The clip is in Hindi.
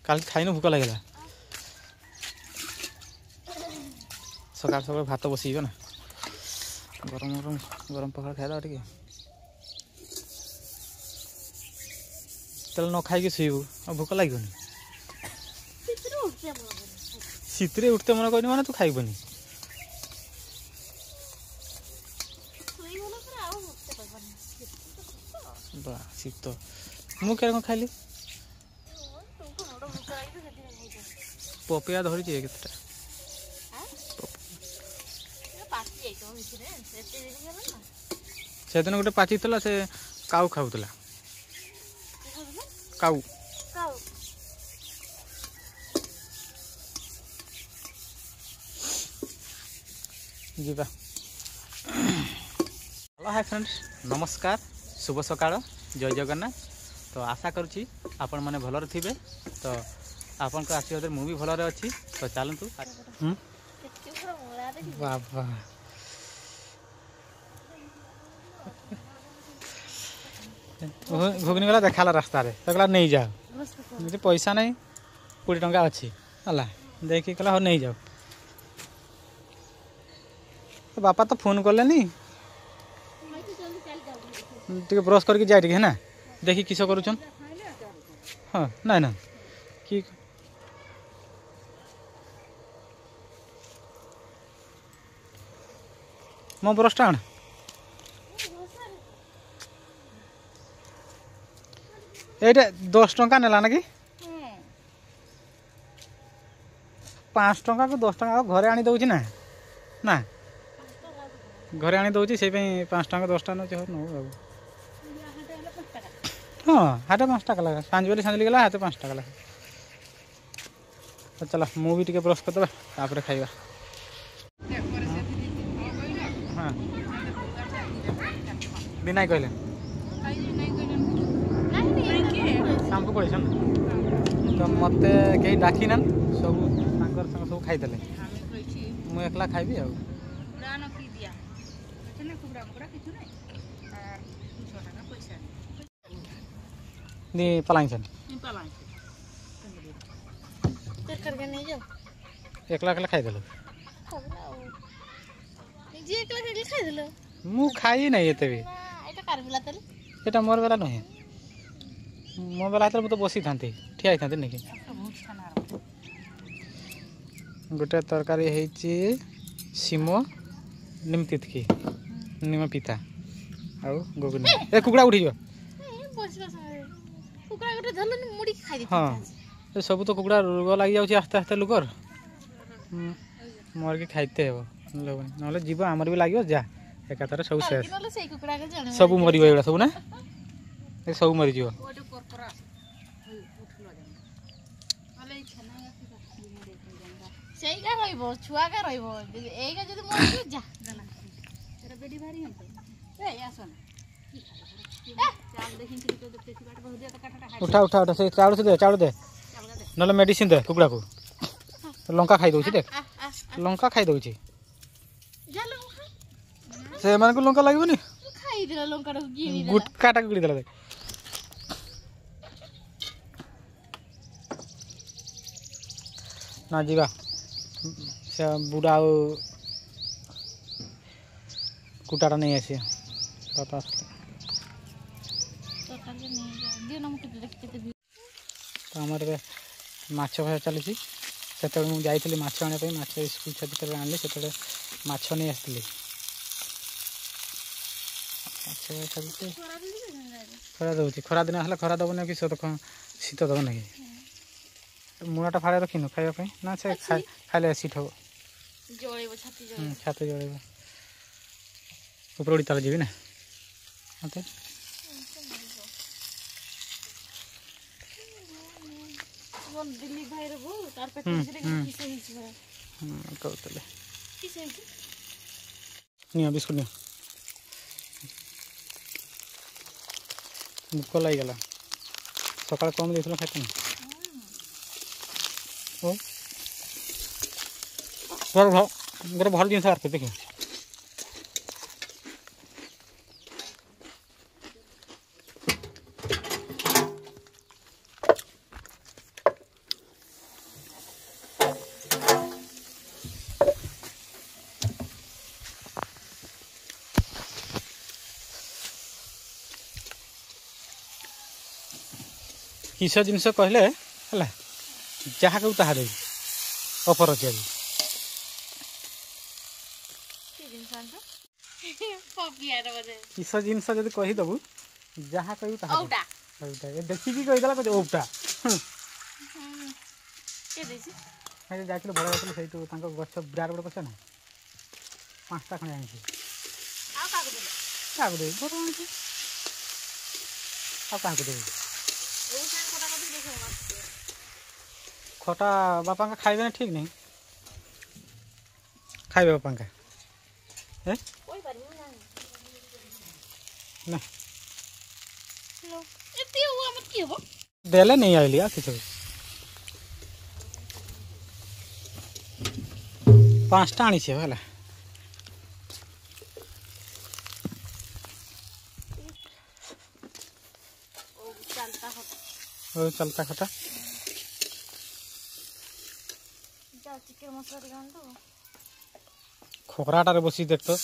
काल खाइन भूक लगे सकाल सकाल भात बस ना गरम गरम गरम पखाड़ खाइदा टे तेल न खाई शुबू भूक लगनी शीतरे उठते मन कहनी माने तू खाइबनी शीत मुझे खाइली पपिया धरी केतटा से दिन गोटे पाची से काऊ खाऊला काऊ जीवा हेलो हाय फ्रेंड्स नमस्कार शुभ सकाळ जय जगन्नाथ। तो आशा करुच्ची आपण मैंने भलर थे तो आपण को आशीर्वाद मुझे भलर अच्छी तो चलतु बाबा घुगनी वाला देखा रास्ता तो कहला नहीं जाओ मुझे पैसा नहीं 20 टंका अच्छी है देखिए कहला हो नहीं जाओ तो बापा तो फोन कले टे ब्रश करके जाए है ना देखी किस करुन हाँ ना ना कि मो ब्रश टाण ये 10 टंका नेला ना कि 5 टंका को 10 टंका घरे आनी दौची ना ना घरे आनी दौची से 5 टंका 10 टंका नौ बाबू हाँ हाटे 5 टका लगा सांझ बेली सांझ गला हाथे 5 टका लगा तो चलो मुझे टे ब्रश करदे तापर खाइबा हाँ बिना कहले शाम को पड़े तो मत कहीं डाकी ना सब सब खाईदे मुझे एकला खाइबी आ पलांग एकला एकला खाईदे मु खाई नहीं ये मोर बेला नुहे मो बेला तो मुझे बसी था ठिया था नहीं गोटे तरकारी है सीमो निमतितकी निम पिता आउ गोगुनी ए कुकड़ा उठी जो हाँ सब तो कुकड़ा रोग लग जाऊँ आस्ते आस्ते लुकर मोर के खाइते हे ना जीव आमर भी लगे जा एकाथर सब शेष सब मर सब ना सब मरीज उठा उठा उठा से चाउल दे ना मेडिसिन दे कुकड़ा को लंका खाई दौची देख लंका खाई दौची से मान को लंका लगबनी गुटकाटा गिड़ी देला देख ना जीवा से बुढ़ा कुटाटा नहीं आसी पापा तो आम माछ भजा चली से मुझे जाइली माछ आने माछ स्कूल छुट्टी आनी से माछ नहीं आसती खरा दूसरी खरा दिन आसा खरा दब ना कि शीत दब ना कि मुड़ाटा फाड़े रखिनु खाइबा ना से खाइले सीट हम छाती जल उपरओड़ी ताल जी ना मत कहते बिस्कुट नि भूक लग सका कम देख खाते गोटे भल जिन आर देख किस जिनस कहले है जहाँ कहू ताहा देवी ऑफर अच्छे अभी किस जिनस जब कहीदेबू जहाँ कहू ताहा देखिकी कहीदेला कहे ओपटा जाइए बड़ा जाती से गच बिराट बड़ गच ना 5टा खंडे आनी क्या देवी बड़ आनी क्या देवी खटा बापा का खाइबे ठीक नहीं खाइबे बापा का ना देले नहीं आइली किसी 5टा आनी है है चलता खटा खोखराटारे बसी देख तो